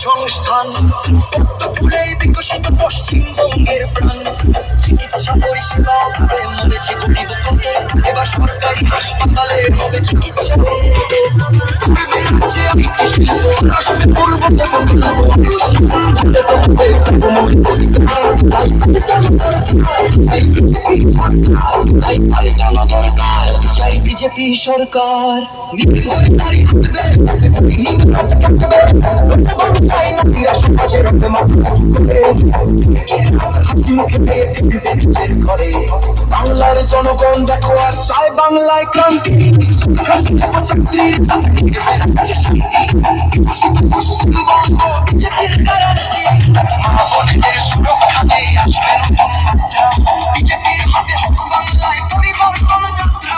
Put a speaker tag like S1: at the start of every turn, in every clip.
S1: সংস্থান ভুলেই বিকশিত পশ্চিমবঙ্গের প্রাণ। চিকিৎসা পরিষেবা অভাবে মরেছে গরিব কত, এবার সরকারি হাসপাতালে হবে চিকিৎসা। বিজেপি সরকার বাংলার জনগণ দেখো আর চায় বাংলায় ক্রান্তি। সুরক্ষাতে আসবে নতুন মাত্রা, বিজেপির হাতে হোক বাংলায় পরিবর্তন যাত্রা।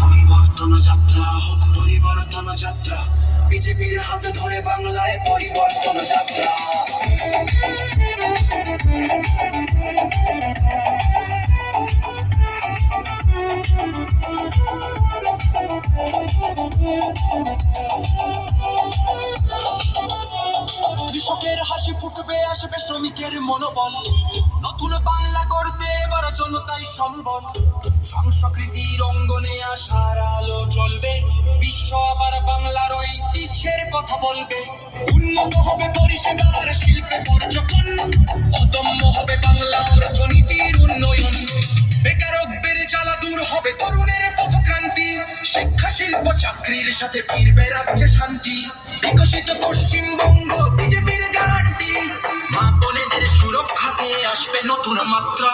S1: পরিবর্তন যাত্রা হোক পরিবর্তন যাত্রা, বিজেপির হাতে ধরে বাংলায় পরিবর্তন যাত্রা। কৃষকের হাসি ফুটবে, আসবে শ্রমিকের মনোবল। নতুন বাংলা গড়তে এবার জনতাই সম্বল। সংস্কৃতির অঙ্গনে আশার আলো জ্বলবে, বিশ্ব আবার বাংলার ঐতিহ্যের কথা বলবে। উন্নত হবে পরিষেবার শিল্পে পর্যটন, অদম্য হবে বাংলা অর্থনীতির উন্নয়ন। বেকারত্বের জ্বালা দূর হবে তরুণের পথক্রান্তি, শিক্ষা শিল্প চাকরির সাথে ফিরবে রাজ্যে শান্তি। বিকশিত পশ্চিমবঙ্গ বিজেপির গ্যারান্টি, মা বোনেদের সুরক্ষাতে আসবে নতুন মাত্রা।